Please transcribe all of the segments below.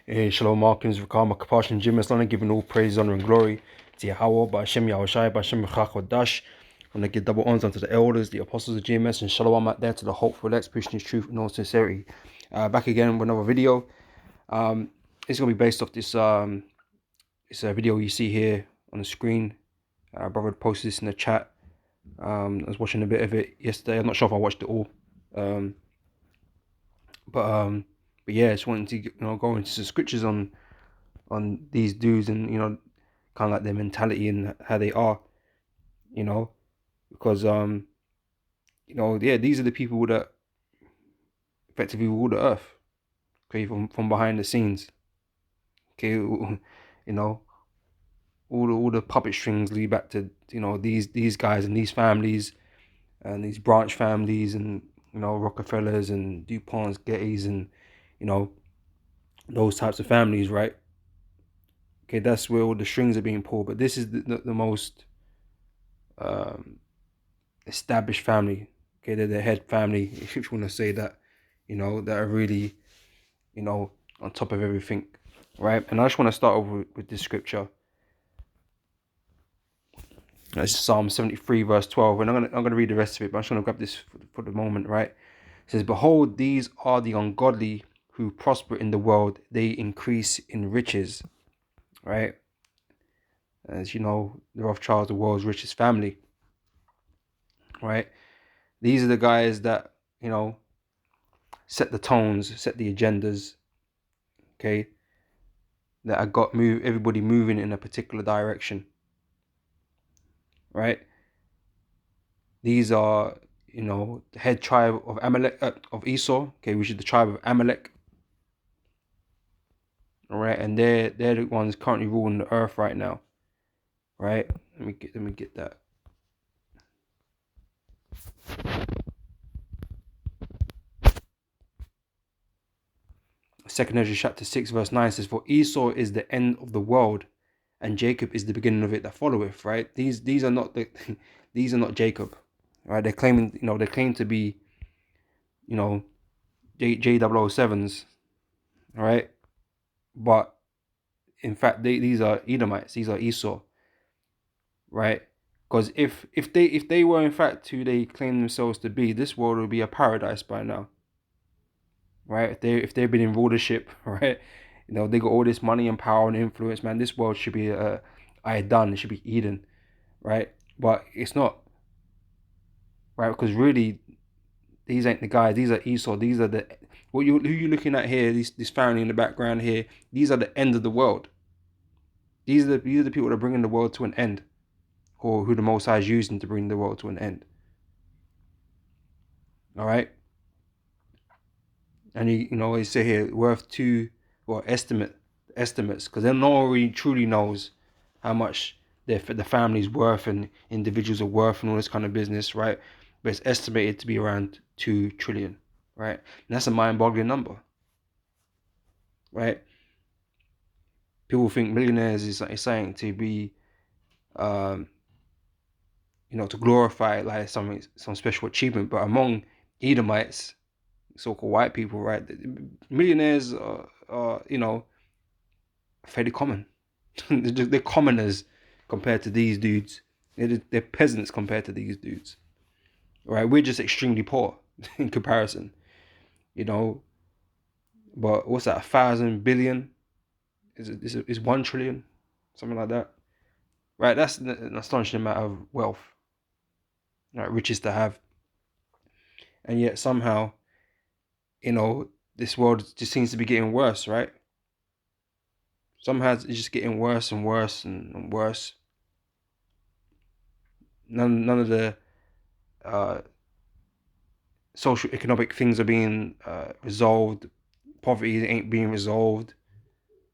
Shalom Markins, Rakama Kapashan Jim Islam, giving all praise, honor, and glory to Yahweh, Ba'ashem Yahushai, Ba'ashem Chachwadash. I want to give double honors unto the elders, the apostles of GMS, and Shalom out there to the hopeful ex preaching truth and all sincerity. Back again with another video. It's going to be based off this it's a video you see here on the screen. Brother posted this in the chat. I was watching a bit of it yesterday. I'm not sure if I watched it all. But yeah, I just wanted to go into some scriptures on these dudes and kind of like their mentality and how they are, because yeah, these are the people that effectively rule the earth, okay, from behind the scenes, okay, all the puppet strings lead back to these guys and these families and these branch families and Rockefellers and DuPonts, Gettys and those types of families, right? Okay, that's where all the strings are being pulled. But this is the most established family. Okay, they're the head family, if you want to say that, that are really, on top of everything, right? And I just want to start over with this scripture. It's Psalm 73 verse 12, and I'm gonna read the rest of it, but I'm just gonna grab this for the moment, right? It says, "Behold, these are the ungodly who prosper in the world; they increase in riches." Right? As you know, the Rothschilds, the world's richest family. Right? These are the guys that set the tones, set the agendas. Okay, that I got everybody moving in a particular direction. Right? These are the head tribe of Amalek, of Esau. Okay, which is the tribe of Amalek. All right, and they're the ones currently ruling the earth right now. Right? Let me get that. Second Ezra chapter 6 verse 9 says, "For Esau is the end of the world, and Jacob is the beginning of it that followeth." Right? These are not these are not Jacob. Right? They're claiming, they claim to be, J007s. All right, but in fact, these are Edomites. These are Esau. Right? Because if they were in fact who they claim themselves to be, this world would be a paradise by now. Right? If they've been in rulership, right? They got all this money and power and influence, man. This world should be done. It should be Eden, right? But it's not, right? Because really, these ain't the guys. These are Esau. These are who you looking at here. This family in the background here. These are the end of the world. These are the people that are bringing the world to an end, or who the Most High is using to bring the world to an end. All right. And they say here worth estimates, because no one really truly knows how much the family's worth and individuals are worth and all this kind of business, right? But it's estimated to be around 2 trillion, right? And that's a mind-boggling number, right? People think millionaires is saying to be, to glorify like some special achievement, but among Edomites, so-called white people, right? Millionaires are fairly common. They're commoners compared to these dudes. They're peasants compared to these dudes. Right? We're just extremely poor in comparison. But what's that? 1,000 billion? Is 1 trillion? Something like that. Right? That's an astonishing amount of wealth. Right? Riches to have. And yet somehow, this world just seems to be getting worse, right? Somehow it's just getting worse and worse and worse. None of the social economic things are being resolved. Poverty ain't being resolved.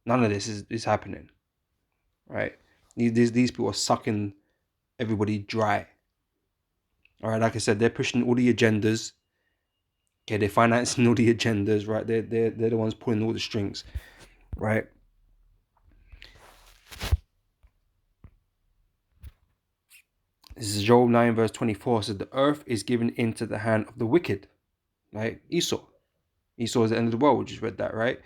None of this is happening, right? These people are sucking everybody dry. All right, like I said, they're pushing all the agendas. Okay, they're financing all the agendas, right? They're the ones pulling all the strings, right? This is Job 9 verse 24. Says the earth is given into the hand of the wicked, right? Esau is the end of the world. We just read that, right?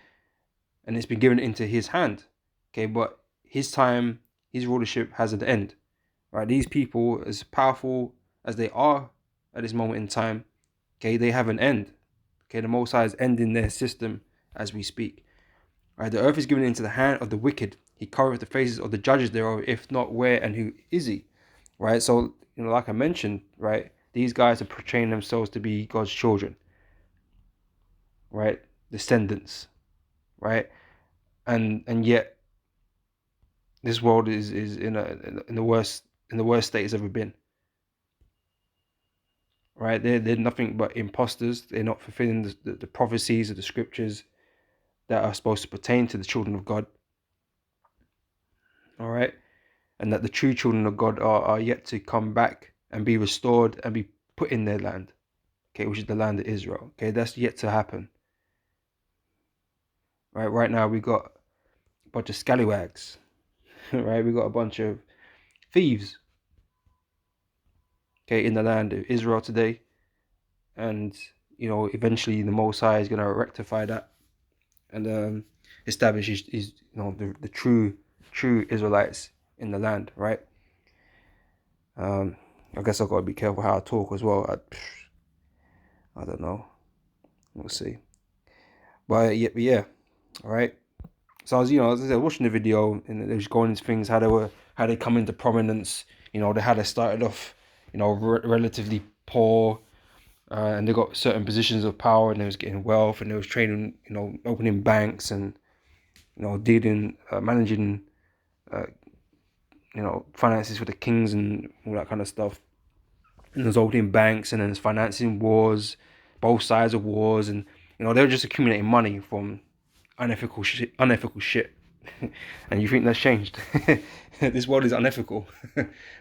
and it's been given into his hand. Okay, but his time, his rulership has an end. Right? These people, as powerful as they are at this moment in time, okay, they have an end. Okay, the Most High is ending their system as we speak. Right? The earth is given into the hand of the wicked. He covereth the faces of the judges thereof. If not, where and who is he? Right? So, like I mentioned, right, these guys are portraying themselves to be God's children, right, descendants, right, and yet this world is in the worst state it's ever been. Right? They're nothing but imposters. They're not fulfilling the prophecies of the scriptures that are supposed to pertain to the children of God. All right, and that the true children of God are yet to come back and be restored and be put in their land. Okay, which is the land of Israel. Okay, that's yet to happen. Right now we got a bunch of scallywags. Right, we got a bunch of thieves. Okay, in the land of Israel today, and eventually the Most High is going to rectify that and establish his the true Israelites in the land, right? I guess I've got to be careful how I talk as well. I don't know. We'll see. But yeah, all right. So I was, as I said, watching the video, and they was going into things how they come into prominence. How they started off, relatively poor, and they got certain positions of power, and they was getting wealth, and they was trading, opening banks and dealing, managing, finances for the kings and all that kind of stuff. And there's opening banks, and then there's financing wars, both sides of wars, and they were just accumulating money from unethical shit. And you think that's changed? This world is unethical,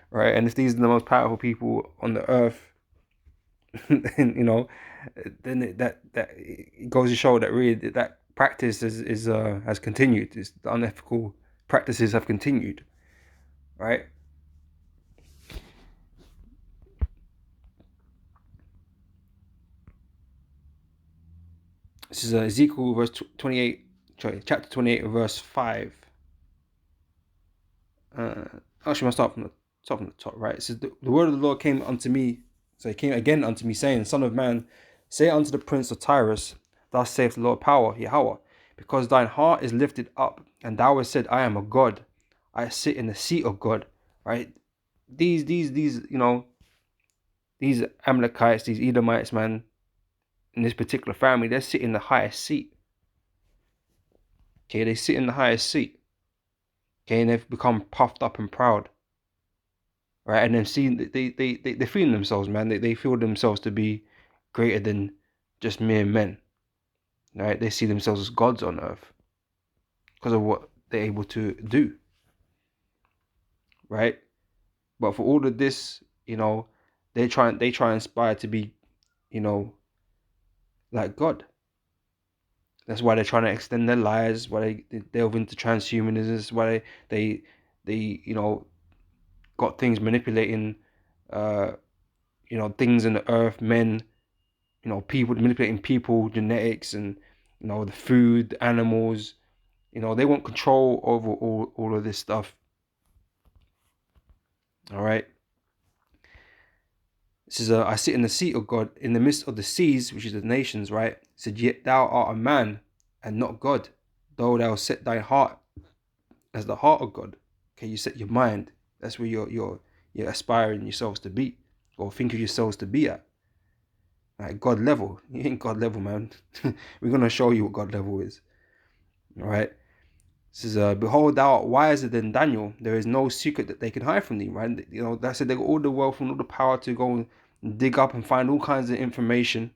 right? And if these are the most powerful people on the earth, then that it goes to show that really that practice has continued. The unethical practices have continued, right? This is Ezekiel verse 28, chapter 28, verse 5. Actually, I'll start from the top, right? It says, the word of the Lord came unto me. So he came again unto me, saying, Son of man, say unto the prince of Tyrus, thus saith the Lord power, Yahweh, because thine heart is lifted up, and thou hast said, I am a God. I sit in the seat of God, right? These Amalekites, these Edomites, man, in this particular family, they sit in the highest seat. Okay, they sit in the highest seat. Okay, and they've become puffed up and proud. Right, and then seeing they feel themselves, man. They feel themselves to be greater than just mere men. Right, they see themselves as gods on earth because of what they're able to do. Right, but for all of this, they try and aspire to be, like God. That's why they're trying to extend their lives. Why they delve into transhumanism. Why they got things manipulating, things in the earth, men, people manipulating people, genetics, and the food, the animals. They want control over all of this stuff. All right. This is I sit in the seat of God in the midst of the seas, which is the nations. Right. It said, yet thou art a man and not God, though thou set thy heart as the heart of God. Okay, you set your mind. That's where you're aspiring yourselves to be, or think of yourselves to be at. Right, God level. You ain't God level, man. We're gonna show you what God level is. All right. This is behold, thou art wiser than Daniel. There is no secret that they can hide from thee. Right. That said, they got all the wealth and all the power to go and dig up and find all kinds of information.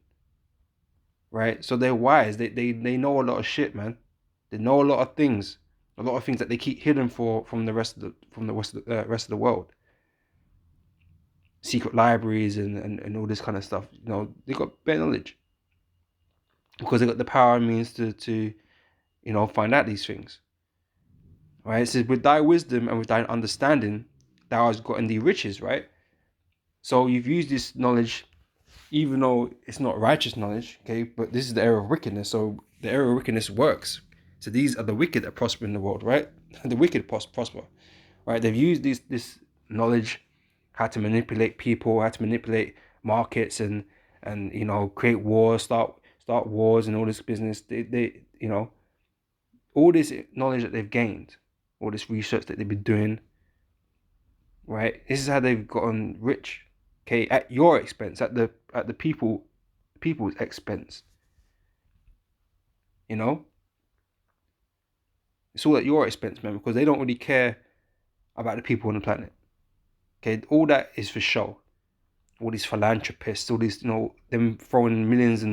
Right. So they're wise. They know a lot of shit, man. They know a lot of things. A lot of things that they keep hidden from the rest of the world. Secret libraries and all this kind of stuff. They got better knowledge because they got the power and means to find out these things. Right? It says, with thy wisdom and with thine understanding, thou hast gotten thee riches, right? So you've used this knowledge, even though it's not righteous knowledge, okay? But this is the era of wickedness. So the era of wickedness works. So these are the wicked that prosper in the world, right? The wicked prosper, right? They've used this knowledge, how to manipulate people, how to manipulate markets, and create wars, start wars and all this business. They all this knowledge that they've gained, all this research that they've been doing, right? This is how they've gotten rich, okay, at your expense, at the people's expense. It's all at your expense, man, because they don't really care about the people on the planet. Okay, all that is for show. All these philanthropists, all these, them throwing millions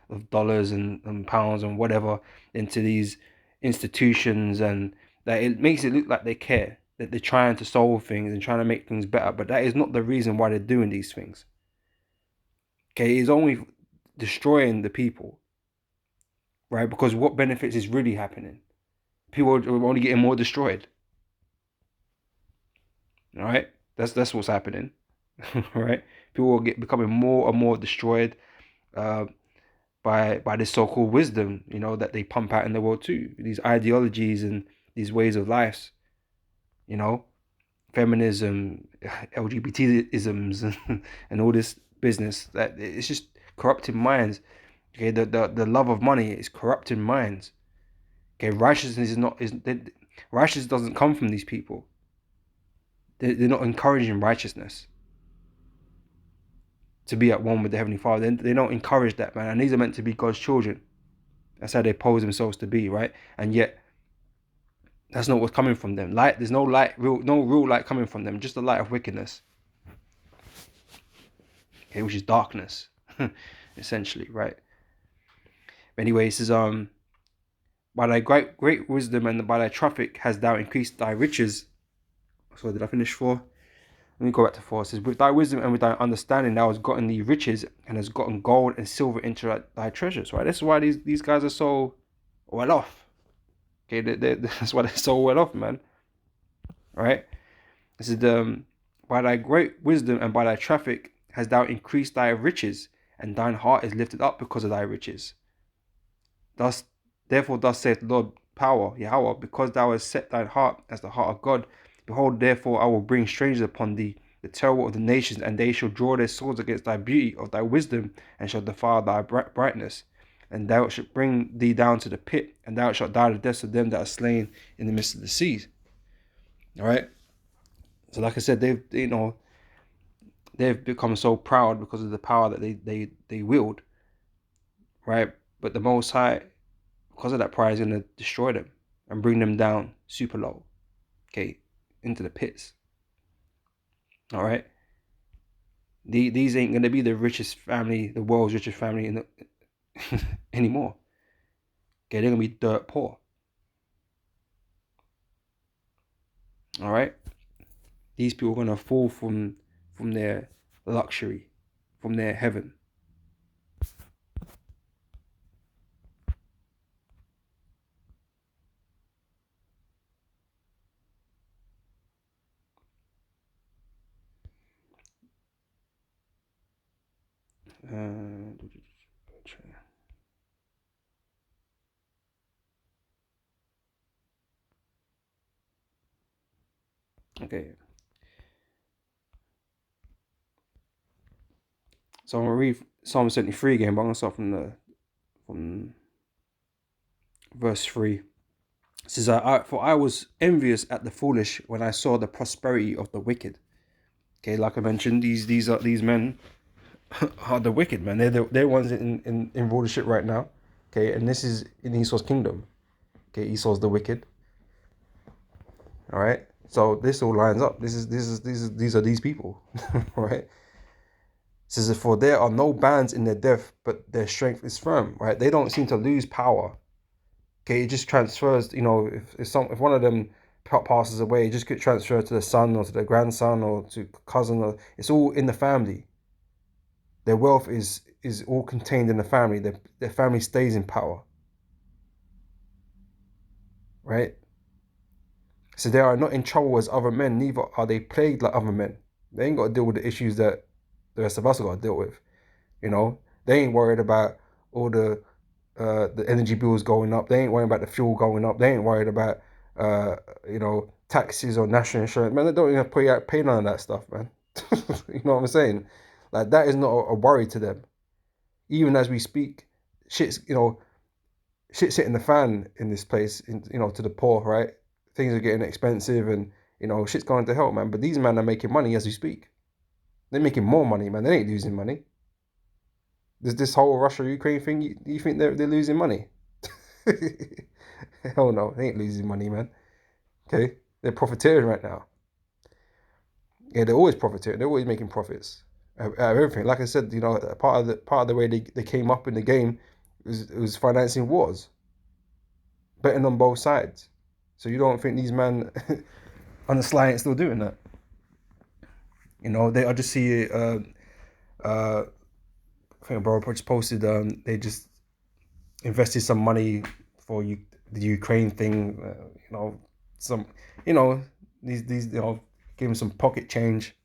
of dollars and pounds and whatever into these institutions, and that it makes it look like they care, that they're trying to solve things and trying to make things better. But that is not the reason why they're doing these things. Okay, it's only destroying the people, right? Because what benefits is really happening? People are only getting more destroyed. All right, that's what's happening. Right, people will becoming more and more destroyed uh, by this so-called wisdom, that they pump out in the world too. These ideologies and these ways of lives, feminism, LGBTisms, and all this business that it's just corrupting minds. Okay, the love of money is corrupting minds. Okay, righteousness is not is righteousness doesn't come from these people. They're not encouraging righteousness to be at one with the Heavenly Father. They don't encourage that, man. And these are meant to be God's children. That's how they pose themselves to be, right? And yet, that's not what's coming from them. Light, there's no real light coming from them. Just the light of wickedness, okay, which is darkness, essentially, right? But anyway, it says, by thy great wisdom and by thy traffic hast thou increased thy riches. So did I finish 4? Let me go back to 4. It says, with thy wisdom and with thy understanding thou hast gotten thee riches and hast gotten gold and silver into thy treasures, right? That's why these guys are so well off. Okay, that's why they're so well off, man. Right? This is by thy great wisdom and by thy traffic hast thou increased thy riches, and thine heart is lifted up because of thy riches. Therefore saith the Lord power, Yahweh, because thou hast set thine heart as the heart of God. Behold, therefore I will bring strangers upon thee, the terror of the nations, and they shall draw their swords against thy beauty of thy wisdom, and shall defile thy brightness. And thou shalt bring thee down to the pit, and thou shalt die the deaths of them that are slain in the midst of the seas. All right. So, like I said, they've become so proud because of the power that they wield, right? But the Most High, because of that pride, is going to destroy them and bring them down super low, okay, into the pits. All right. These ain't going to be the richest family, the world's richest family anymore. Okay, they're going to be dirt poor. All right. These people are going to fall from their luxury, from their heaven. Okay. So I'm gonna read Psalm 73 again, but I'm gonna start from verse 3. It says, for I was envious at the foolish when I saw the prosperity of the wicked. Okay, like I mentioned, these men are the wicked, man. They're ones in rulership right now. Okay, and this is in Esau's kingdom. Okay, Esau's the wicked. All right. So this all lines up. These are these people, right? It says, for there are no bands in their death, but their strength is firm, right? They don't seem to lose power. Okay, it just transfers. If one of them passes away, it just gets transferred to the son or to the grandson or to cousin. It's all in the family. Their wealth is all contained in the family. Their family stays in power, right? So they are not in trouble as other men, neither are they plagued like other men. They ain't got to deal with the issues that the rest of us got to deal with. They ain't worried about all the the energy bills going up. They ain't worried about the fuel going up. They ain't worried about taxes or national insurance. Man, they don't even pay none of that stuff, man. You know what I'm saying? Like, that is not a worry to them. Even as we speak, shit's hitting the fan in this place. To the poor, right? Things are getting expensive, and shit's going to hell, man. But these men are making money as we speak. They're making more money, man. They ain't losing money. There's this whole Russia-Ukraine thing. You think they're losing money? Hell no, they ain't losing money, man. Okay, they're profiteering right now. Yeah, they're always profiteering. They're always making profits out of everything. Like I said, part of the way they came up in the game was financing wars, betting on both sides. So you don't think these men on the sly ain't still doing that? I just see I think bro just posted they just invested some money for the Ukraine thing. Some these give them some pocket change,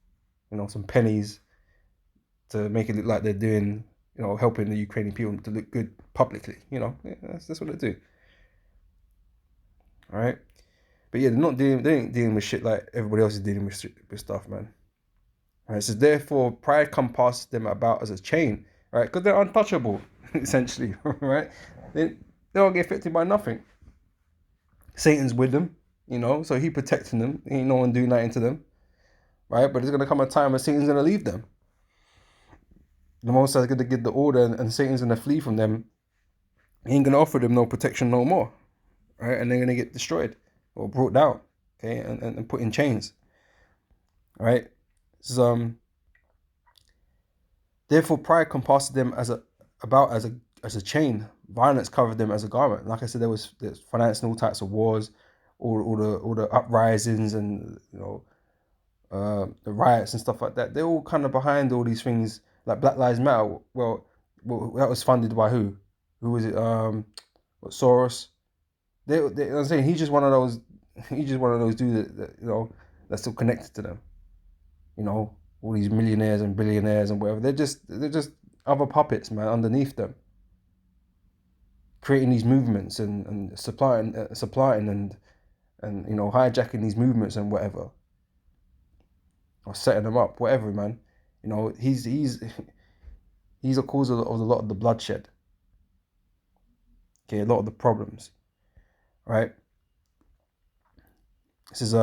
some pennies to make it look like they're doing, helping the Ukrainian people to look good publicly. That's what they do. All right, but yeah, they ain't dealing with shit like everybody else is dealing with stuff, man. All right, so therefore, pride come past them about as a chain, right? Because they're untouchable, essentially, right? They don't get affected by nothing. Satan's with them, so he protecting them. Ain't no one doing nothing to them, right? But there's gonna come a time when Satan's gonna leave them. The Most High is gonna give the order, and Satan's gonna flee from them. He ain't gonna offer them no protection no more, right? And they're gonna get destroyed or brought down, okay, and put in chains, right? So therefore, pride compassed them as a chain. Violence covered them as a garment. Like I said, there's financing all types of wars, all the uprisings, and the riots and stuff like that. They're all kind of behind all these things, like Black Lives Matter. Well, that was funded by who? Who was it? Soros. I'm saying he's just one of those. He's just one of those dudes that's still connected to them. All these millionaires and billionaires and whatever. They're just other puppets, man, underneath them, creating these movements and supplying and hijacking these movements and whatever, or setting them up, whatever, man. He's a cause of a lot of the bloodshed. Okay, a lot of the problems, right? This is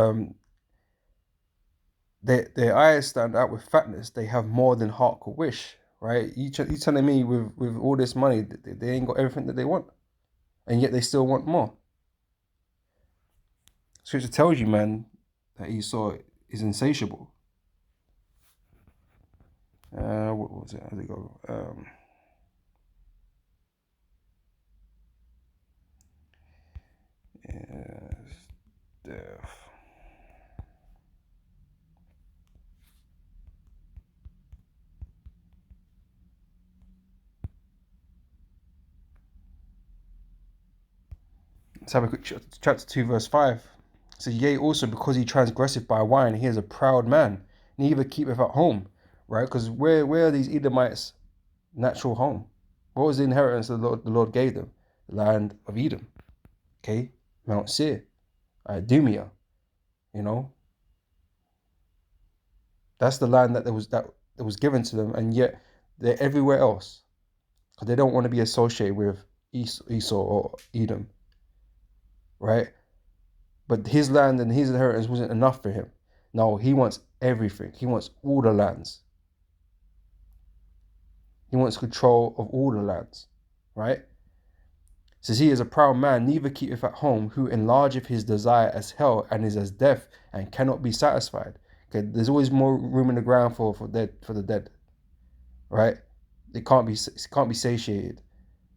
their eyes stand out with fatness. They have more than heart could wish, right? You telling me with all this money, they ain't got everything that they want, and yet they still want more. Scripture tells you, man, that Esau is insatiable. What was it? How did it go? Death. Let's have a quick chapter 2, verse 5. It says, yea, also because he transgresseth by wine, he is a proud man, neither keepeth at home. Right? Because where are these Edomites' natural home? What was the inheritance the Lord gave them? The land of Edom. Okay? Mount Seir. Idumea. That's the land that was given to them, and yet they're everywhere else. Because they don't want to be associated with Esau or Edom. Right? But his land and his inheritance wasn't enough for him. No, he wants everything. He wants all the lands. He wants control of all the lands. Right? It says he is a proud man, neither keepeth at home, who enlargeth his desire as hell, and is as death, and cannot be satisfied. Okay, there's always more room in the ground for the dead. Right? It can't be satiated.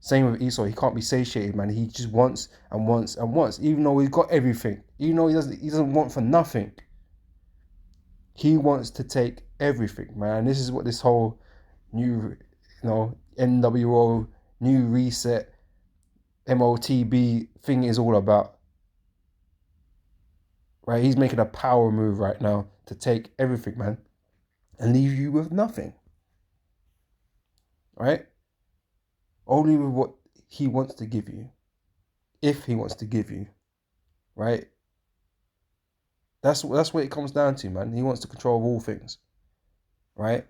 Same with Esau, he can't be satiated, man. He just wants and wants and wants, even though he's got everything. Even though he doesn't want for nothing. He wants to take everything, man. This is what this whole new, NWO, new reset, MOTB thing is all about. Right? He's making a power move right now to take everything, man, and leave you with nothing. Right? Only with what he wants to give you. If he wants to give you, right? That's what it comes down to, man. He wants to control all things, right?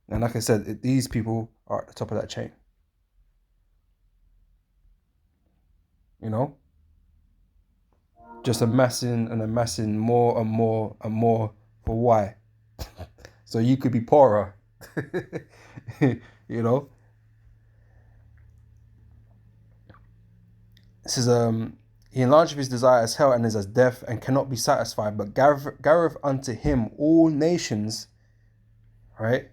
And like I said, these people are at the top of that chain. You know, just amassing and amassing more and more and more for why? So you could be poorer. You know, this is he enlargeth his desire as hell and is as death and cannot be satisfied, but gathereth unto him all nations, right?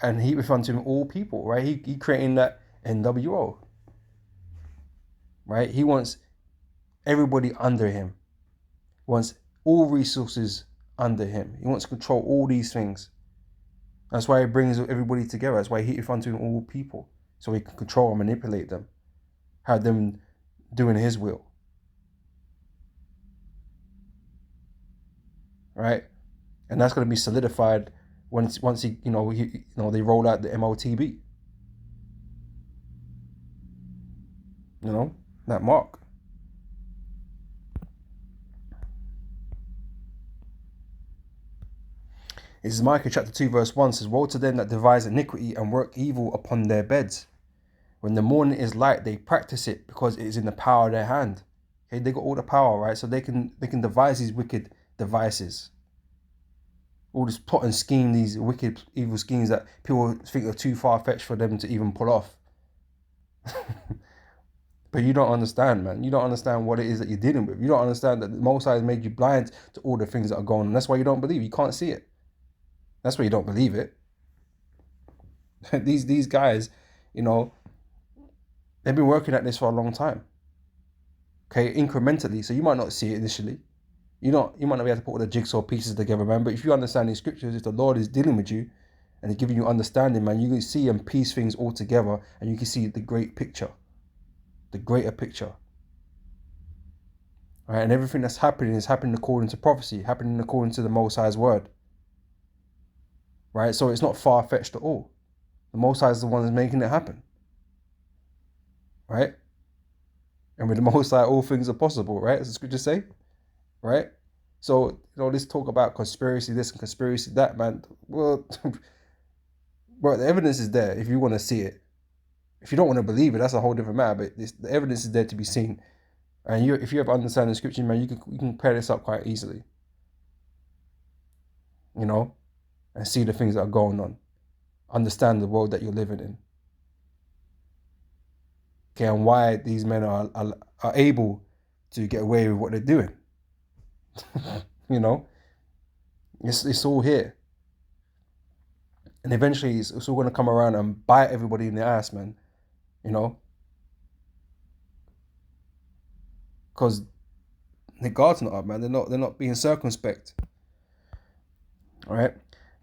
And heapeth unto him all people, right? He creating that NWO, right? He wants everybody under him. He wants all resources under him. He wants to control all these things. That's why he brings everybody together. That's why he heapeth unto him all people, so he can control and manipulate them, have them doing his will. Right? And that's going to be solidified once he they roll out the MOTB. You know, that mark. This is Micah chapter 2 verse 1 says, woe to them that devise iniquity and work evil upon their beds. When the morning is light, they practice it because it is in the power of their hand. Okay, they got all the power, right? So they can devise these wicked devices. All this plot and scheme, these wicked, evil schemes that people think are too far-fetched for them to even pull off. But you don't understand, man. You don't understand what it is that you're dealing with. You don't understand that the Most High has made you blind to all the things that are going on. That's why you don't believe. You can't see it. That's why you don't believe it. These guys, you know, they've been working at this for a long time. Okay, incrementally. So you might not see it initially. You might not be able to put all the jigsaw pieces together, man. But if you understand these scriptures, if the Lord is dealing with you and He's giving you understanding, man, you can see and piece things all together, and you can see the great picture, the greater picture. Right, and everything that's happening is happening according to prophecy, happening according to the Most High's word. Right, so it's not far-fetched at all. The Most High is the one that's making it happen. Right, and with the Most High, all things are possible. Right, as the scriptures say. Right, so this talk about conspiracy this and conspiracy that, man. Well, bro, the evidence is there if you want to see it. If you don't want to believe it, that's a whole different matter. But the evidence is there to be seen, and if you have understanding the scripture, man, you can pair this up quite easily. And see the things that are going on, understand the world that you're living in. Okay, and why these men are able to get away with what they're doing. It's all here. And eventually it's all going to come around and bite everybody in the ass, man. Because the guard's not up, man. They're not being circumspect. All right.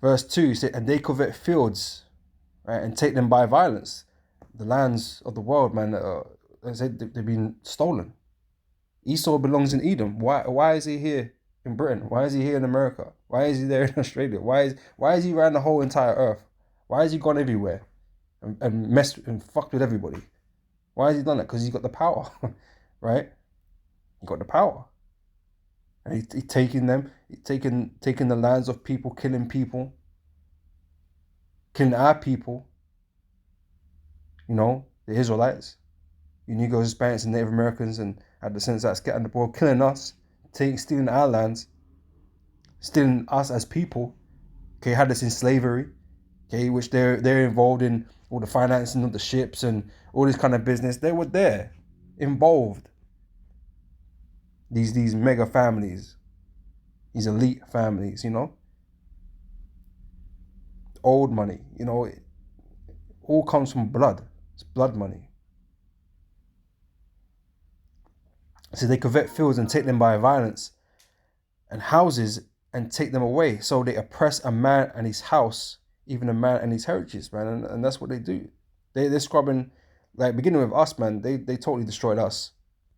Verse 2 says, and they covet fields, right, and take them by violence. The lands of the world, man, they've been stolen. Esau belongs in Edom. Why is he here in Britain? Why is he here in America? Why is he there in Australia? Why is he around the whole entire earth? Why has he gone everywhere and messed and fucked with everybody? Why has he done that? Because he's got the power, right? He got the power. And he's taking the lands of people, killing our people, the Israelites, you Negroes, Hispanics, and Native Americans, and had the sense that scattered the board, killing us, stealing our lands, stealing us as people. Okay, had us in slavery, okay, which they're involved in all the financing of the ships and all this kind of business. They were there, involved. These mega families, these elite families, old money, it all comes from blood. It's blood money. So they covet fields and take them by violence, and houses and take them away. So they oppress a man and his house, even a man and his heritage, man. And that's what they do. They're scrubbing, like beginning with us, man. They totally destroyed us.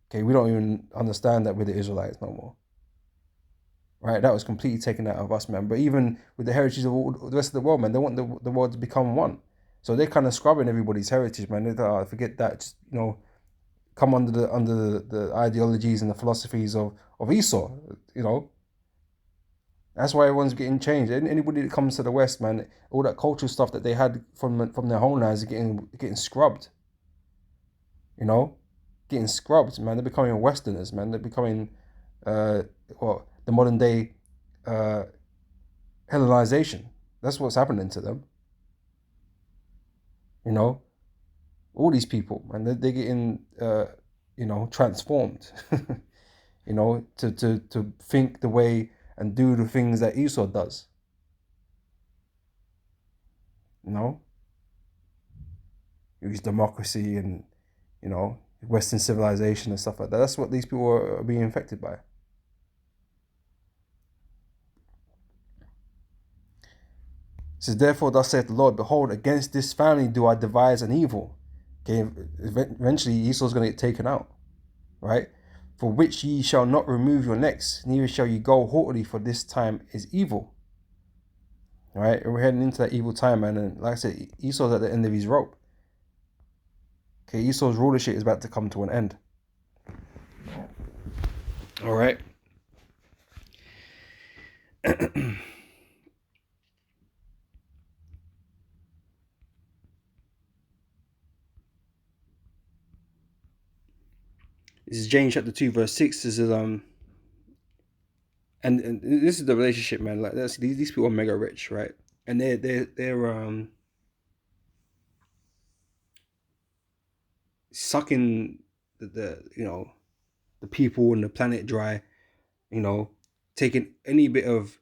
Okay, we don't even understand that we're the Israelites no more. Right, that was completely taken out of us, man. But even with the heritage of all the rest of the world, man, they want the world to become one. So they're kind of scrubbing everybody's heritage, man. They thought, forget that, just, come under the ideologies and the philosophies of Esau. You know, that's why everyone's getting changed. Anybody that comes to the West, man, all that cultural stuff that they had from their homelands is getting scrubbed. You know, getting scrubbed, man. They're becoming Westerners, man. They're becoming the modern day Hellenization. That's what's happening to them. You know, all these people, man, they're getting transformed. You know, to think the way and do the things that Esau does. You know, use democracy and Western civilization and stuff like that. That's what these people are being infected by. It says, therefore, thus saith the Lord, behold, against this family do I devise an evil. Okay, eventually Esau's going to get taken out, right? For which ye shall not remove your necks, neither shall ye go haughtily, for this time is evil. All right, and we're heading into that evil time, man. And like I said, Esau's at the end of his rope. Okay, Esau's rulership is about to come to an end. All right. This is James chapter 2, verse 6. This is and this is the relationship, man. Like these people are mega rich, right? And they're sucking the people and the planet dry, taking any bit of,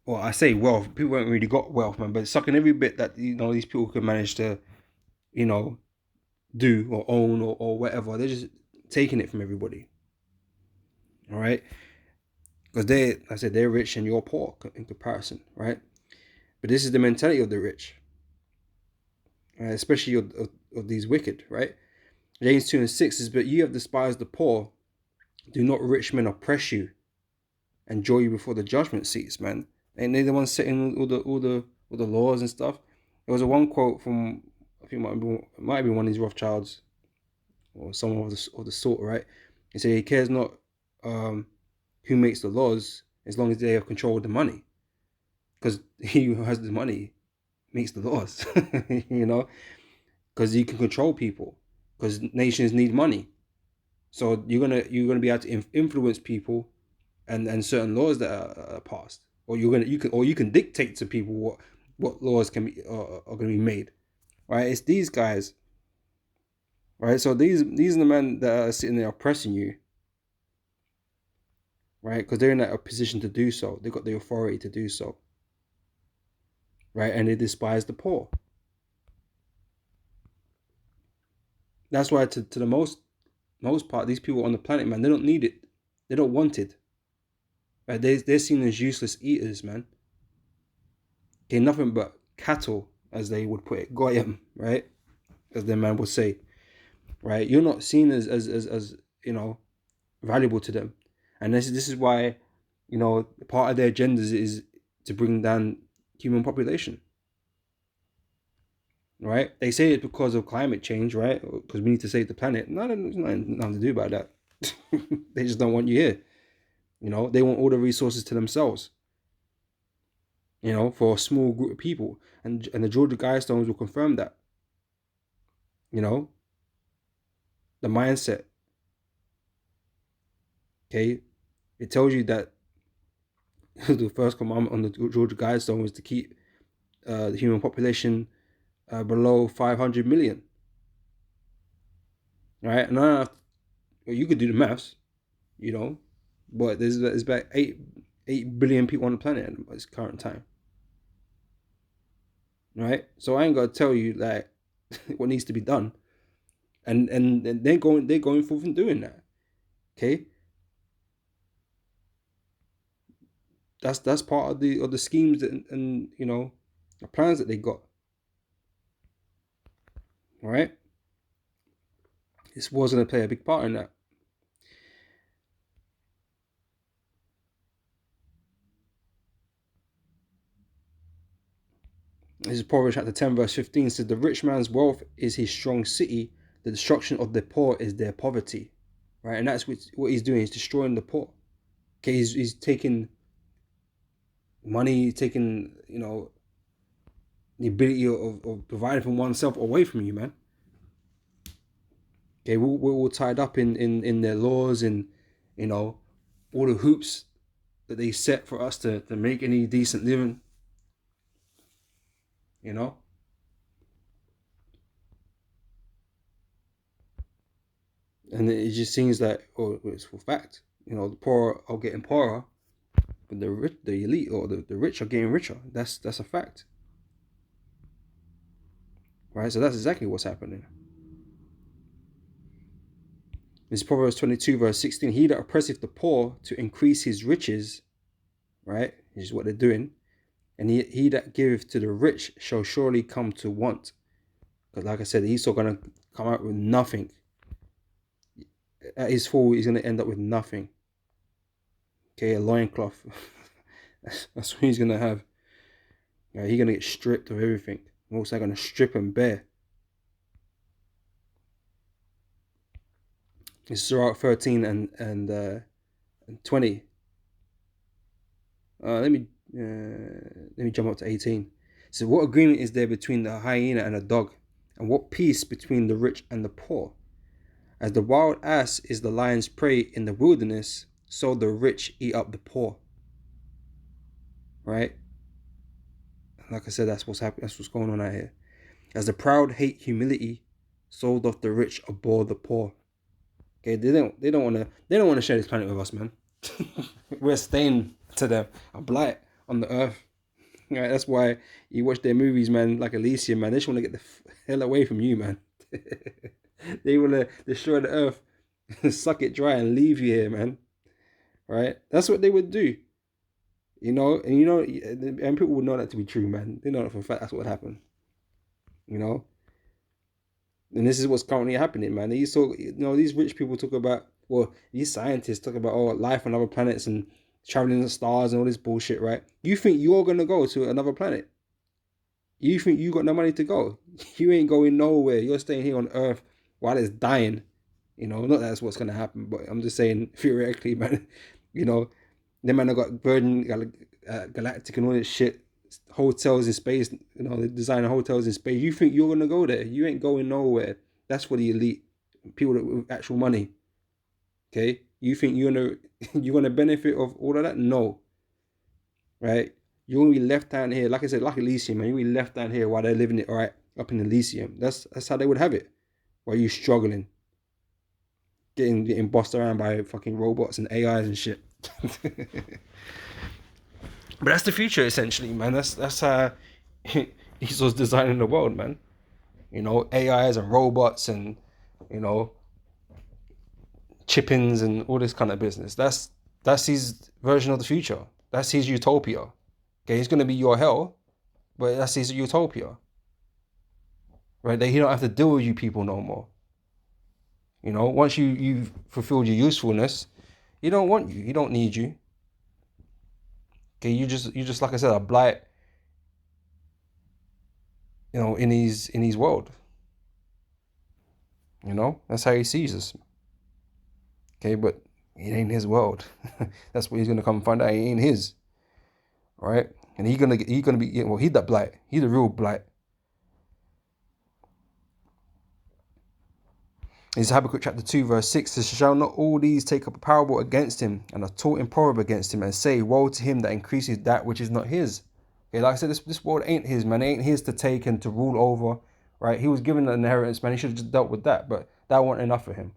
well, I say wealth. People haven't really got wealth, man, but sucking every bit that these people can manage to, do or own or whatever. They're just taking it from everybody. All right, because they're rich and you're poor in comparison, right? But this is the mentality of the rich, especially of these wicked, right? James 2:6 says, but you have despised the poor. Do not rich men oppress you and draw you before the judgment seats, man? Ain't they the ones setting all the laws and stuff? There was a one quote from, I think it might be one of these Rothschilds or someone of the sort, right? He said he cares not who makes the laws as long as they have control of the money, because he who has the money makes the laws. Because you can control people, because nations need money. So you're gonna be able to influence people and certain laws that are passed, or you can dictate to people what laws are going to be made, right? It's these guys, right? So these are the men that are sitting there oppressing you, right? Because they're in a position to do so. They've got the authority to do so, right? And they despise the poor. That's why to the most part, these people on the planet, man, they don't need it. They don't want it. Right? They're seen as useless eaters, man. Okay, nothing but cattle, as they would put it, goyim, right? As their man would say, right? You're not seen as valuable to them, and this is why, part of their agendas is to bring down human population. Right? They say it's because of climate change, right? Because we need to save the planet. No, there's nothing to do about that. They just don't want you here. They want all the resources to themselves. For a small group of people, and the Georgia Guidestones will confirm that. The mindset. Okay, it tells you that the first commandment on the Georgia Guidestone was to keep the human population below 500 million. Right? And you could do the maths, but there's about 8 billion people on the planet at this current time. Right? So I ain't gotta tell you like what needs to be done. And they're going forth and doing that. Okay? That's part of the schemes and the plans that they got. All right? This was going to play a big part in that. This is Proverbs chapter 10, verse 15. It says, the rich man's wealth is his strong city. the destruction of the poor is their poverty, right? And that's what he's doing. He's destroying the poor. Okay, he's taking money, taking, the ability of providing for oneself away from you, man. Okay, we're all tied up in their laws and, all the hoops that they set for us to make any decent living, And it just seems that, or it's for fact, the poor are getting poorer, but the rich, the elite, or the rich are getting richer. That's a fact, right? So that's exactly what's happening. This Proverbs 22 verse 16. He that oppresseth the poor to increase his riches, right? This is what they're doing. And he that giveth to the rich shall surely come to want. Because like I said, he's still going to come out with nothing. At his fall, he's going to end up with nothing. Okay, a loincloth. That's what he's going to have. Yeah, he's going to get stripped of everything. I'm also going to strip him bare. It's Surah 13 and 20. Let me jump up to 18. So what agreement is there between the hyena and the dog? And what peace between the rich and the poor? As the wild ass is the lion's prey in the wilderness, so the rich eat up the poor. Right? Like I said, that's what's happening. That's what's going on out here. As the proud hate humility, so doth the rich abhor the poor. Okay, they don't want to share this planet with us, man. We're staying to them, a blight on the earth. Right, that's why you watch their movies, man, like Elysium, man. They just want to get the hell away from you, man. They want to destroy the earth, suck it dry, and leave you here, man. Right? That's what they would do. And people would know that to be true, man. They know that for a fact that's what happened. And this is what's currently happening, man. These rich people talk about, these scientists talk about, life on other planets and traveling to stars and all this bullshit, right? You think you're going to go to another planet? You think you got no money to go? You ain't going nowhere. You're staying here on Earth while it's dying. Not that that's what's going to happen, but I'm just saying, theoretically, man, them man have got Virgin Galactic and all this shit, hotels in space, they design hotels in space. You think you're going to go there? You ain't going nowhere. That's for the elite, people with actual money. Okay? You think you're gonna benefit of all of that? No. Right? You're gonna be left down here, like I said, like Elysium, man. You're gonna be left down here while they're living it right up in Elysium. That's how they would have it. While you struggling, getting bossed around by fucking robots and AIs and shit. But that's the future, essentially, man. That's how Esau's designing the world, man. AIs and robots and chippings and all this kind of business. That's his version of the future. That's his utopia. Okay, it's gonna be your hell, but that's his utopia. Right? That he don't have to deal with you people no more. Once you've fulfilled your usefulness, he don't want you. He don't need you. Okay, you just like I said, a blight. In his world. That's how he sees us. Okay, but it ain't his world. That's what he's gonna come find out. It ain't his. All right, and he's gonna be he's that blight. He's the real blight. It's Habakkuk chapter 2 verse 6 says, shall not all these take up a parable against him and a taught in proverb against him and say, woe to him that increases that which is not his. Okay, like I said, this world ain't his, man. It ain't his to take and to rule over. Right? He was given an inheritance, man. He should have just dealt with that, but that wasn't enough for him.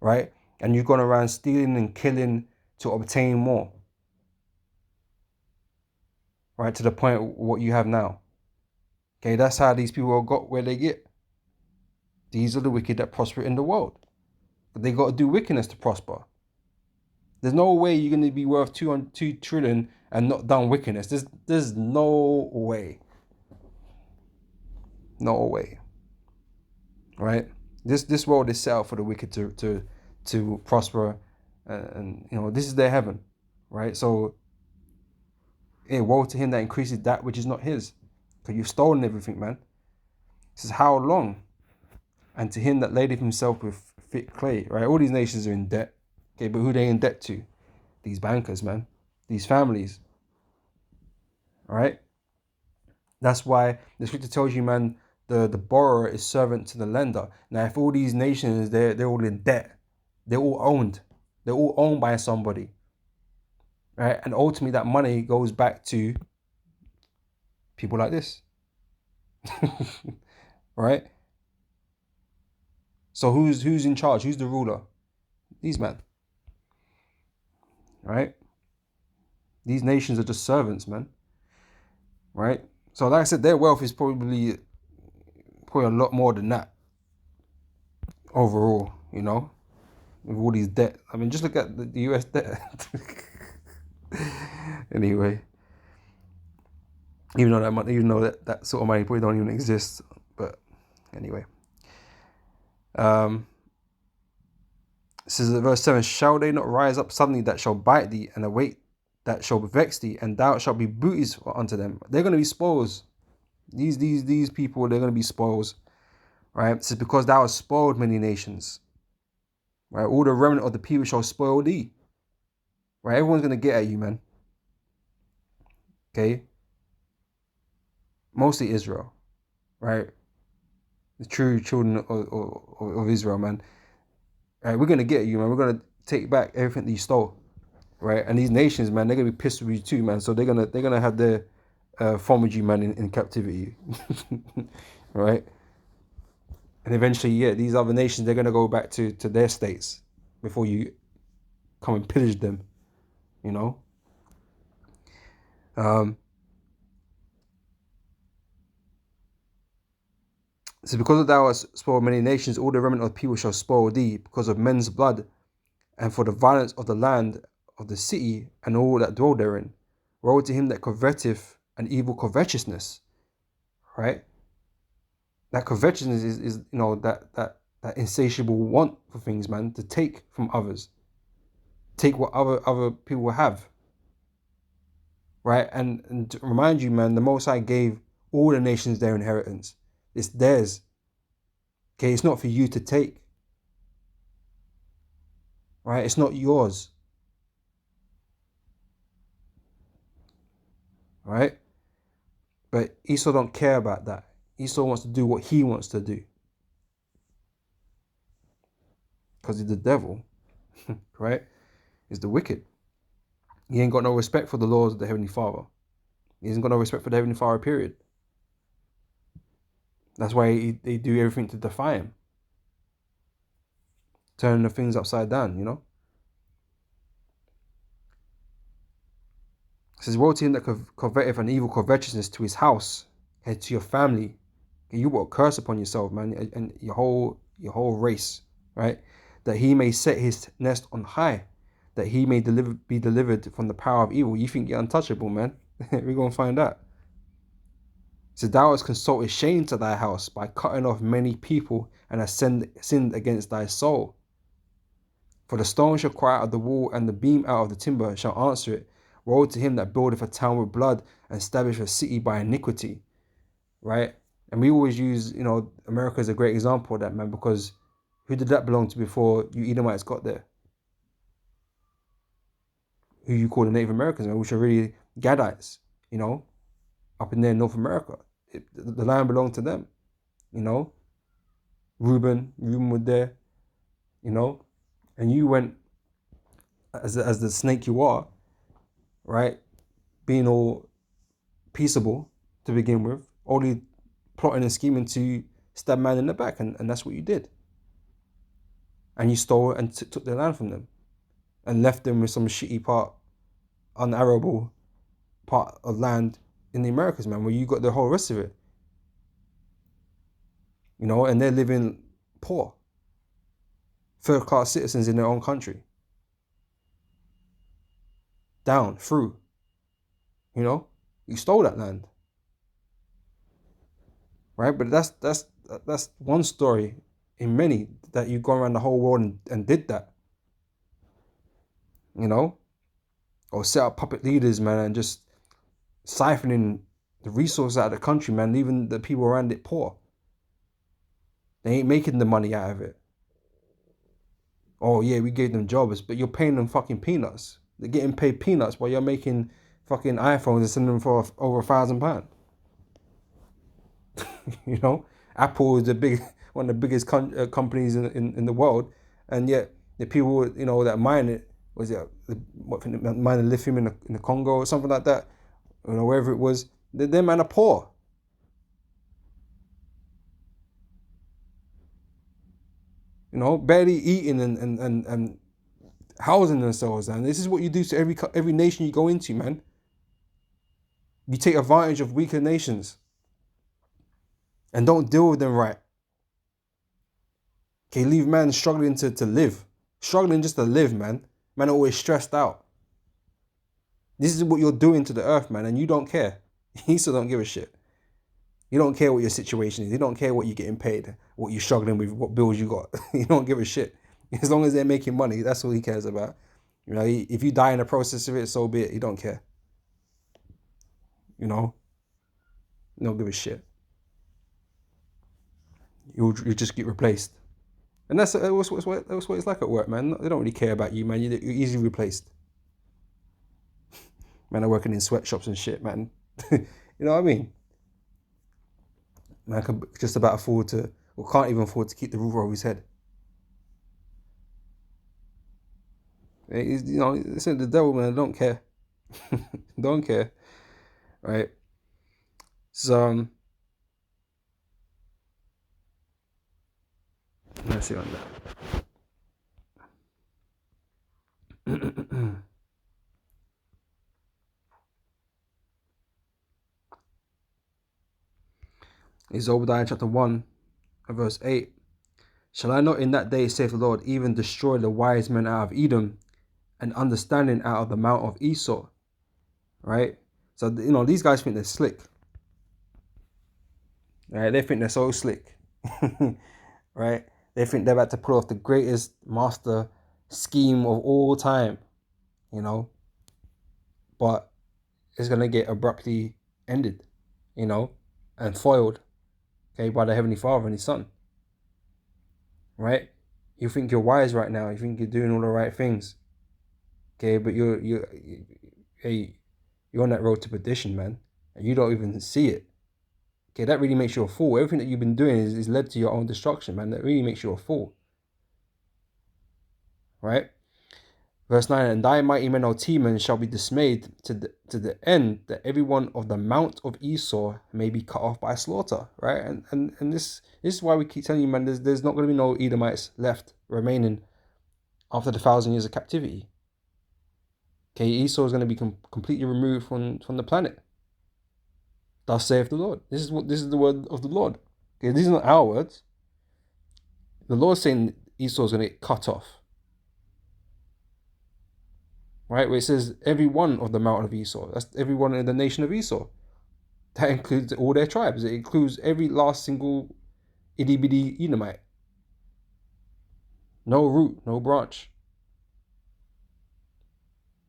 Right? And you've gone around stealing and killing to obtain more. Right? To the point of what you have now. Okay, that's how these people got where they get. These are the wicked that prosper in the world. But they got to do wickedness to prosper. There's no way you're going to be worth 2 trillion and not done wickedness. There's no way. No way. Right? This world is set up for the wicked to prosper, and this is their heaven, right? So, woe to him that increases that which is not his, because you've stolen everything, man. This is how long. and to him that ladeth himself with thick clay, right? All these nations are in debt. Okay, but who they in debt to? These bankers, man. These families, right? That's why the scripture tells you, man, the borrower is servant to the lender. Now, if all these nations, they're all in debt, they're all owned. They're all owned by somebody, right? And ultimately, that money goes back to people like this, right? So who's in charge? Who's the ruler? These men, right? These nations are just servants, man, right? So like I said, their wealth is probably a lot more than that overall, you know, with all these debt. I mean, just look at the US debt. Anyway, even though that sort of money probably don't even exist, but anyway. This is verse 7. Shall they not rise up suddenly that shall bite thee, and await that shall vex thee, and thou shalt be booty unto them? They're going to be spoils. These people, they're going to be spoils, right? This is because thou hast spoiled many nations, right? All the remnant of the people shall spoil thee, right? Everyone's going to get at you, man. Okay? Mostly Israel, right? The true children of Israel, man. Right? We're going to get at you, man. We're going to take back everything that you stole, right? And these nations, man, they're going to be pissed with you too, man. So they're gonna have their fun with you, man, in captivity, right? And eventually, yeah, these other nations, they're going to go back to their states before you come and pillage them, you know? So because thou hast spoiled many nations, all the remnant of people shall spoil thee, because of men's blood, and for the violence of the land, of the city, and all that dwell therein. Woe to him that coveteth an evil covetousness, right? That covetousness is you know, that insatiable want for things, man, to take from others, take what other people have, right? And to remind you, man, the Most High gave all the nations their inheritance. It's theirs. Okay, it's not for you to take, right? It's not yours, right? But Esau don't care about that. Esau wants to do what he wants to do, because he's the devil, right? He's the wicked. He ain't got no respect for the laws of the Heavenly Father. He hasn't got no respect for the Heavenly Father, period. That's why they do everything to defy him, turning the things upside down, you know? It says, woe to him that coveteth an evil covetousness to his house and to your family. You will curse upon yourself, man, and your whole race, right? That he may set his nest on high, that he may be delivered from the power of evil. You think you're untouchable, man? We're gonna find out. So thou hast consulted shame to thy house by cutting off many people, and hast sinned against thy soul. For the stone shall cry out of the wall, and the beam out of the timber shall answer it. Woe to him that buildeth a town with blood, and establisheth a city by iniquity. Right? And we always use, you know, America as a great example of that, man, because who did that belong to before you Edomites got there? Who you call the Native Americans, man, which are really Gadites, you know, up in there in North America. The land belonged to them, you know. Reuben was there, you know, and you went as the snake you are, right? Being all peaceable to begin with, only plotting and scheming to stab man in the back, and that's what you did. And you stole and took their land from them, and left them with some shitty part, unarable part of land in the Americas, man, where you got the whole rest of it. You know, and they're living poor, third-class citizens in their own country. Down, through. You know, you stole that land. Right? But that's one story in many, that you've gone around the whole world and did that. You know? Or set up puppet leaders, man, and just siphoning the resources out of the country, man, leaving the people around it poor. They ain't making the money out of it. Oh yeah, we gave them jobs, but you're paying them fucking peanuts. They're getting paid peanuts while you're making fucking iPhones and sending them for over £1,000. You know, Apple is one of the biggest companies in the world, and yet the people that mine it mine the lithium in the Congo or something like that, wherever it was, them man are poor. Barely eating and housing themselves, and this is what you do to every nation you go into, man. You take advantage of weaker nations and don't deal with them right. Okay, leave man struggling to live. Struggling just to live, man. Man are always stressed out. This is what you're doing to the earth, man, and you don't care. You still don't give a shit. You don't care what your situation is. You don't care what you're getting paid, what you're struggling with, what bills you got. You don't give a shit. As long as they're making money, that's all he cares about. If you die in the process of it, so be it. You don't care. You don't give a shit. You just get replaced. And that's what it's like at work, man. They don't really care about you, man. You're easily replaced. Man, are working in sweatshops and shit, man. You know what I mean? Man can just about afford to, or can't even afford to keep the roof over his head. It's the devil, man. Don't care. Don't care. Right? So, let's see on that. Is Obadiah chapter 1, verse 8. Shall I not in that day, saith the Lord, even destroy the wise men out of Edom and understanding out of the mount of Esau? Right? So, these guys think they're slick. Right? They think they're so slick. Right? They think they're about to pull off the greatest master scheme of all time. But it's going to get abruptly ended, and foiled, okay, by the Heavenly Father and His Son. Right? You think you're wise right now. You think you're doing all the right things. Okay, but you're on that road to perdition, man, and you don't even see it. Okay, that really makes you a fool. Everything that you've been doing is led to your own destruction, man. That really makes you a fool. Right? Verse 9, and thy mighty men, O Teman, shall be dismayed to the end that every one of the mount of Esau may be cut off by slaughter. Right? And this is why we keep telling you, man, there's not going to be no Edomites left remaining after the 1,000 years of captivity. Okay, Esau is going to be completely removed from the planet. Thus saith the Lord. This is the word of the Lord. Okay, these are not our words. The Lord's saying Esau is going to get cut off. Right, where it says every one of the mountain of Esau. That's everyone in the nation of Esau. That includes all their tribes. It includes every last single itty bitty Edomite. No root, no branch.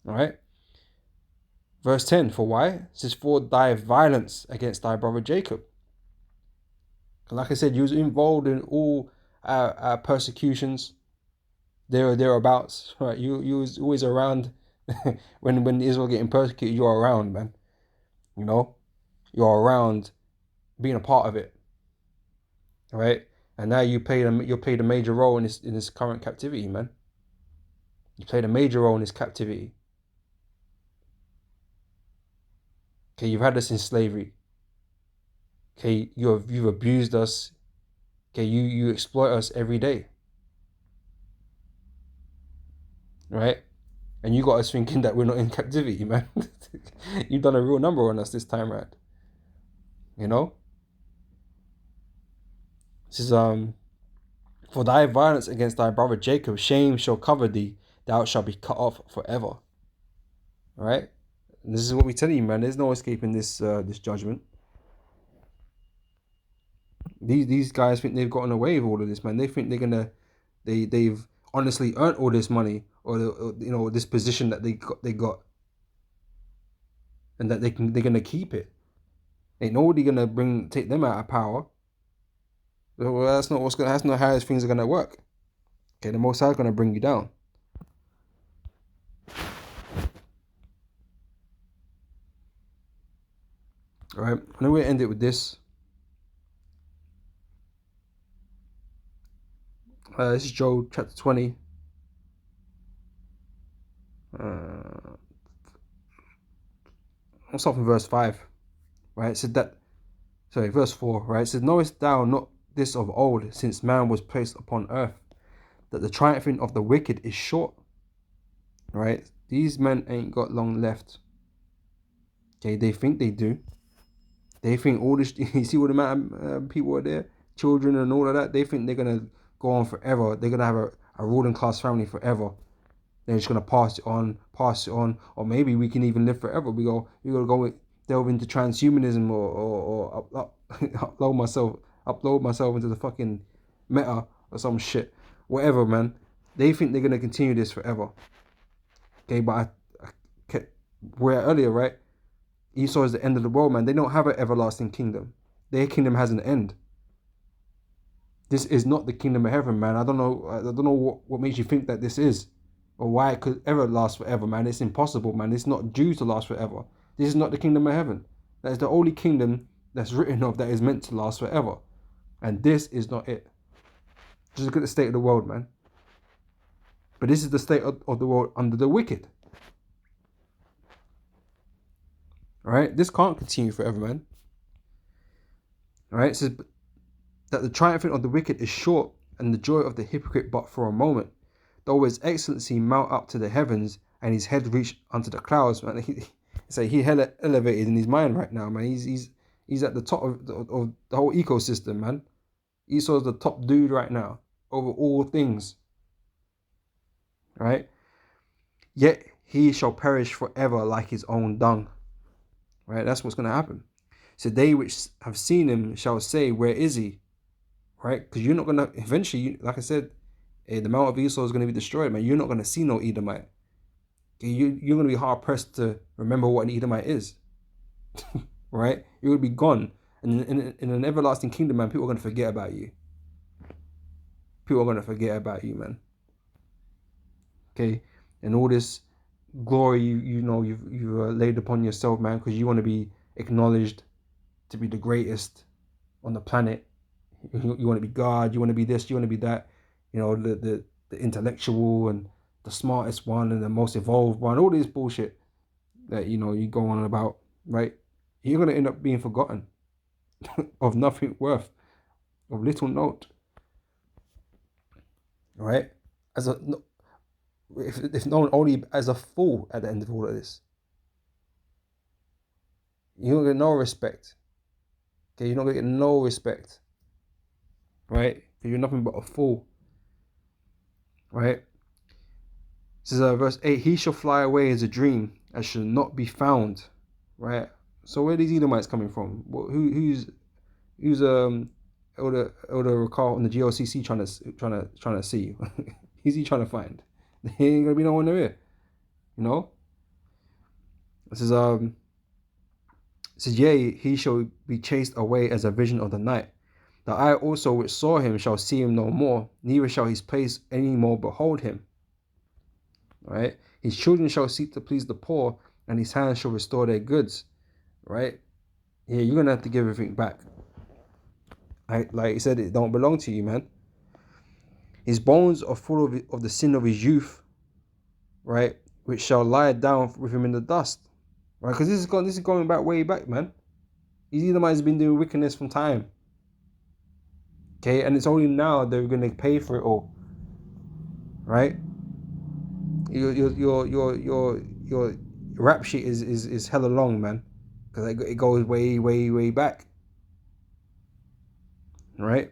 All right. Verse 10, for why? It says, for thy violence against thy brother Jacob. And like I said, you was involved in all our persecutions, thereabouts. Right? You was always around when Israel getting persecuted. You're around, man. You're around, being a part of it. Right? And now you played a major role in this current captivity, man. You played a major role in this captivity. Okay, you've had us in slavery. Okay, you've abused us. Okay, you exploit us every day. Right? And you got us thinking that we're not in captivity, man. You've done a real number on us this time around. This is for thy violence against thy brother Jacob, shame shall cover thee, thou shalt be cut off forever. Right? And this is what we tell you, man. There's no escaping this judgment. These guys think they've gotten away with all of this, man. They think they've honestly earned all this money, or this position that they got, and that they're gonna keep it. Ain't nobody gonna take them out of power. Well, that's not how things are gonna work. Okay, the Most High is gonna bring you down. All right, and then we'll end it with this. This is Job chapter 20. I'll start from verse 5. Right, it said that. Sorry, verse 4. Right, it said, "Knowest thou not this of old, since man was placed upon earth, that the triumphing of the wicked is short?" Right, these men ain't got long left. Okay, they think they do. They think all this. You see what the amount of people are there, children and all of that. They think they're gonna go on forever. They're gonna have a ruling class family forever. They're just gonna pass it on, or maybe we can even live forever. We're gonna go delve into transhumanism or upload myself into the fucking meta or some shit, whatever, man. They think they're gonna continue this forever. Okay, but where earlier, right? Esau is the end of the world, man. They don't have an everlasting kingdom. Their kingdom has an end. This is not the kingdom of heaven, man. I don't know what makes you think that this is, or why it could ever last forever, man. It's impossible, man. It's not due to last forever. This is not the kingdom of heaven. That is the only kingdom that's written of that is meant to last forever. And this is not it. Just look at the state of the world, man. But this is the state of the world under the wicked. All right? This can't continue forever, man. All right? It says that the triumphing of the wicked is short, and the joy of the hypocrite but for a moment. Though his excellency mount up to the heavens, and his head reach unto the clouds, man. He hella elevated in his mind right now, man. He's at the top of the whole ecosystem, man. Esau's the top dude right now over all things. Right? Yet he shall perish forever like his own dung. Right? That's what's going to happen. So they which have seen him shall say, where is he? Right? Because you're not going to, eventually, like I said, the mount of Esau is going to be destroyed, man. You're not going to see no Edomite. You're going to be hard pressed to remember what an Edomite is. Right? You're going to be gone. And in an everlasting kingdom, man, people are going to forget about you. People are going to forget about you, man. Okay? And all this glory you've laid upon yourself, man, because you want to be acknowledged to be the greatest on the planet. You want to be God, you want to be this, you want to be that, the intellectual and the smartest one and the most evolved one, all this bullshit that you go on about, right? You're going to end up being forgotten, of nothing worth, of little note, right? If known only as a fool at the end of all of this. You don't get no respect. Okay, you're not gonna get no respect. Right? You're nothing but a fool. Right? This is verse 8. He shall fly away as a dream, and shall not be found. Right? So where are these Edomites coming from? Who's Elder Ricard on the GLCC trying to see? Who's he trying to find? He ain't gonna be no one there. This is it says, yea, he shall be chased away as a vision of the night. The eye also which saw him shall see him no more, neither shall his place any more behold him. Right? His children shall seek to please the poor, and his hands shall restore their goods. Right? Yeah, you're gonna have to give everything back. Like he said, it don't belong to you, man. His bones are full of the sin of his youth, right? Which shall lie down with him in the dust. Right? Because this is going back way back, man. These Edomites have been doing wickedness from time. Okay, and it's only now they're gonna pay for it all. Right? Your rap sheet is hella long, man. Because it goes way, way, way back. Right?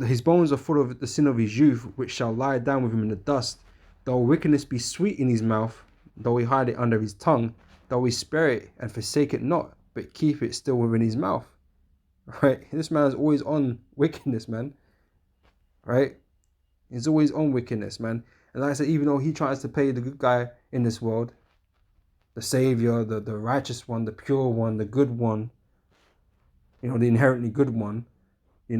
His bones are full of the sin of his youth, which shall lie down with him in the dust. Though wickedness be sweet in his mouth, though he hide it under his tongue, though he spare it and forsake it not, but keep it still within his mouth. Right? This man is always on wickedness, man. Right? He's always on wickedness, man. And like I said, even though he tries to play the good guy in this world, the savior, the righteous one, the pure one, the good one, the inherently good one, he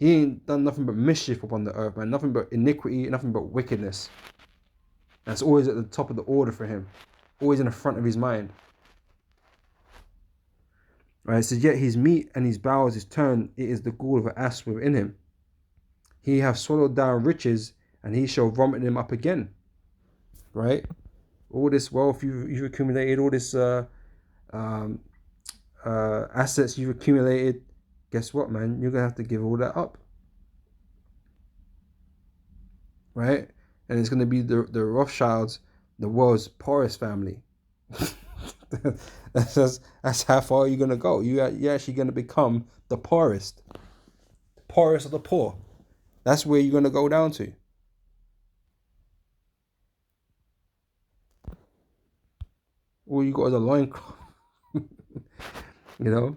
ain't done nothing but mischief upon the earth, man. Nothing but iniquity, nothing but wickedness. That's always at the top of the order for him. Always in the front of his mind. Right, it says, yet his meat and his bowels is turned, it is the gall of an ass within him. He hath swallowed down riches, and he shall vomit them up again. Right? All this wealth you've accumulated, all this assets you've accumulated, guess what, man? You're going to have to give all that up. Right? And it's going to be the Rothschilds, the world's poorest family. That's how far you're going to go. You're actually going to become the poorest of the poor. That's where you're going to go down to. All you got is a loincloth. The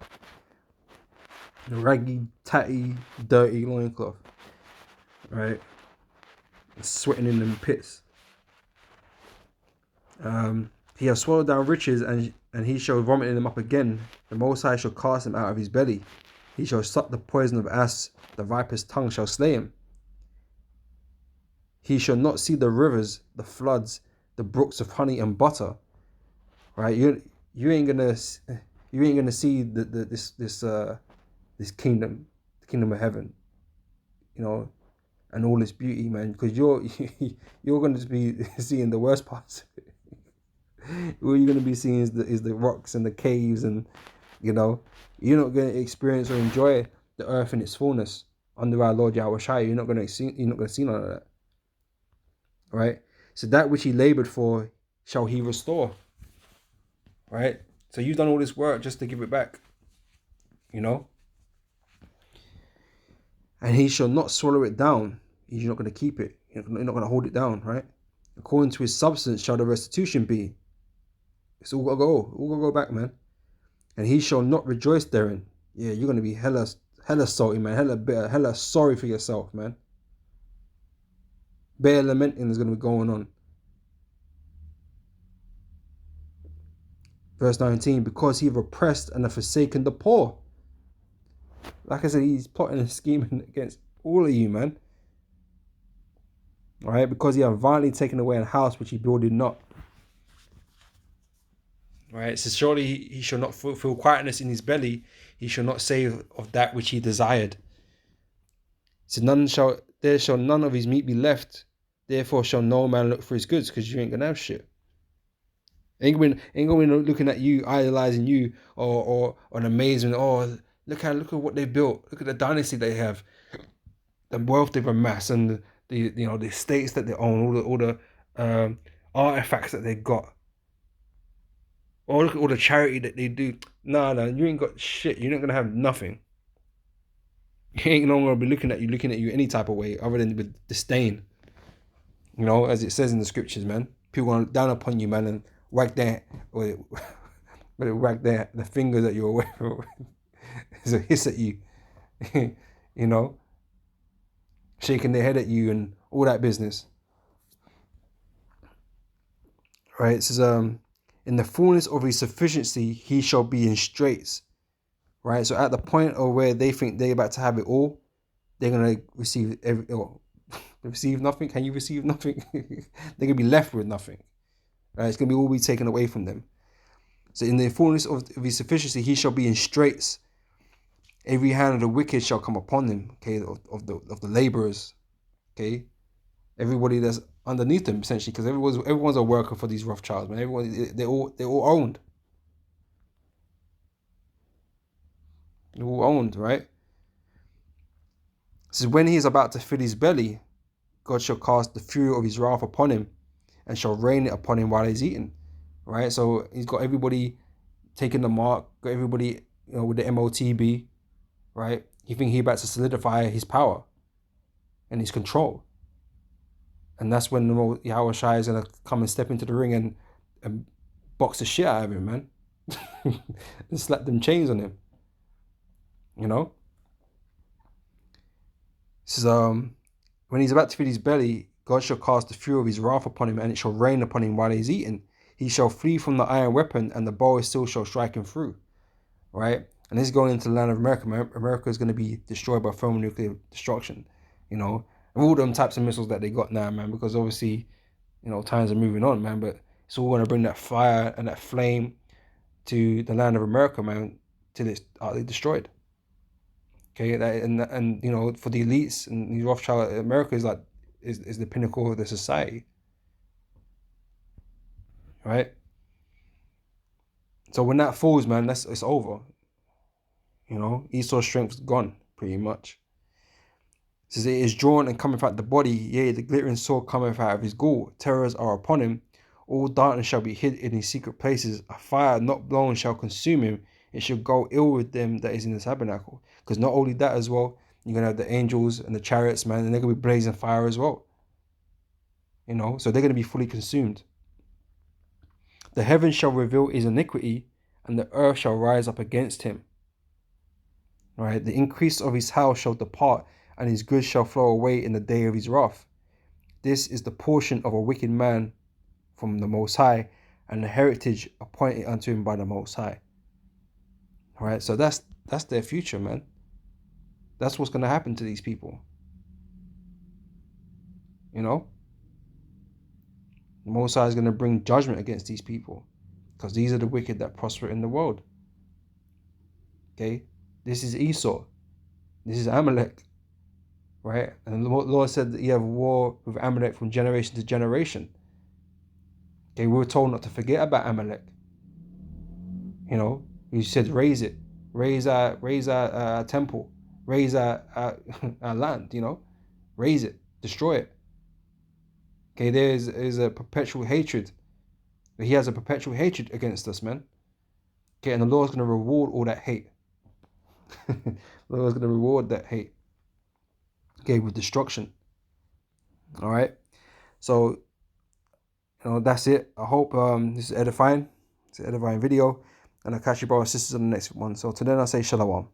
raggy, tatty, dirty loincloth. Right? Sweating in them pits. He has swallowed down riches, and he shall vomit them up again. The Most High shall cast him out of his belly. He shall suck the poison of ass. The viper's tongue shall slay him. He shall not see the rivers, the floods, the brooks of honey and butter. Right? You ain't gonna see this kingdom, the kingdom of heaven. And all this beauty, man, because you're going to be seeing the worst parts of it. All you're going to be seeing is the rocks and the caves, and you're not going to experience or enjoy the earth in its fullness under our Lord Yahweh Shai. You're not going to see none of that. Right? So that which he labored for shall he restore. Right? So you've done all this work just to give it back. And he shall not swallow it down. He's not going to keep it. You're not going to hold it down, right? According to his substance shall the restitution be. It's all got to go. All got to go back, man. And he shall not rejoice therein. Yeah, you're going to be hella salty, man. Hella bitter. Hella sorry for yourself, man. Bare lamenting is going to be going on. Verse 19, because he have oppressed and have forsaken the poor. Like I said, he's plotting and scheming against all of you, man. All right, because he have violently taken away a house which he builded not. All right, so surely he shall not feel quietness in his belly. He shall not save of that which he desired. So there shall none of his meat be left. Therefore shall no man look for his goods, because you ain't gonna have shit. Ain't gonna be looking at you, idolizing you, or an amazement. Oh, look at what they built. Look at the dynasty they have, the wealth they've amassed, and the estates that they own, all the artifacts that they got. Or look at all the charity that they do. No, you ain't got shit. You're not gonna have nothing. You ain't no gonna be looking at you any type of way other than with disdain. As it says in the scriptures, man. People are down upon you, man, and wag their the fingers at you or whatever. It's a hiss at you. Shaking their head at you and all that business. Right? It says, in the fullness of his sufficiency, he shall be in straits. Right? So at the point of where they think they're about to have it all, they're going to receive receive nothing. Can you receive nothing? They're going to be left with nothing. Right? It's going to be all be taken away from them. So in the fullness of his sufficiency, he shall be in straits. Every hand of the wicked shall come upon him. Okay, of the laborers. Okay, everybody that's underneath them, essentially, because everyone's a worker for these Rothschilds, man. They're all owned. They're all owned, right? So when he is about to fill his belly, God shall cast the fury of his wrath upon him, and shall rain it upon him while he's eating. Right? So he's got everybody taking the mark, got everybody, with the MOTB, right? You think he's about to solidify his power and his control. And that's when the Yahweh Shai is going to come and step into the ring and box the shit out of him, man. And slap them chains on him. This is, when he's about to feed his belly, God shall cast the fury of his wrath upon him, and it shall rain upon him while he's eating. He shall flee from the iron weapon, and the bow still shall strike him through. Right? And this is going into the land of America. America is going to be destroyed by thermonuclear destruction, and all them types of missiles that they got now, man, because obviously, times are moving on, man, but it's all going to bring that fire and that flame to the land of America, man, till it's utterly destroyed. Okay, and for the elites and the Rothschild, America is like is the pinnacle of the society, right? So when that falls, man, it's over. Esau's strength is gone, pretty much. It says, it is drawn and cometh out the body, yea, the glittering sword cometh out of his gall. Terrors are upon him. All darkness shall be hid in his secret places. A fire not blown shall consume him. It shall go ill with them that is in the tabernacle. Because not only that as well, you're going to have the angels and the chariots, man, and they're going to be blazing fire as well. So they're going to be fully consumed. The heavens shall reveal his iniquity, and the earth shall rise up against him. Right? The increase of his house shall depart, and his goods shall flow away in the day of his wrath. This is the portion of a wicked man from the Most High, and the heritage appointed unto him by the Most High. All right, so that's their future, man. That's what's going to happen to these people. The Most High is going to bring judgment against these people, because these are the wicked that prosper in the world. Okay, this is Esau. This is Amalek. Right? And the Lord said that you have war with Amalek from generation to generation. Okay, we were told not to forget about Amalek. He said raise it, raise our temple, raise our land. Raise it, destroy it. Okay, there's a perpetual hatred. He has a perpetual hatred against us, man. Okay, and the Lord's going to reward all that hate. The Lord's going to reward that hate. Okay, with destruction. All right, so that's it. I hope this is edifying. It's an edifying video, and I'll catch you brothers and sisters on the next one. So till then, I say shalom.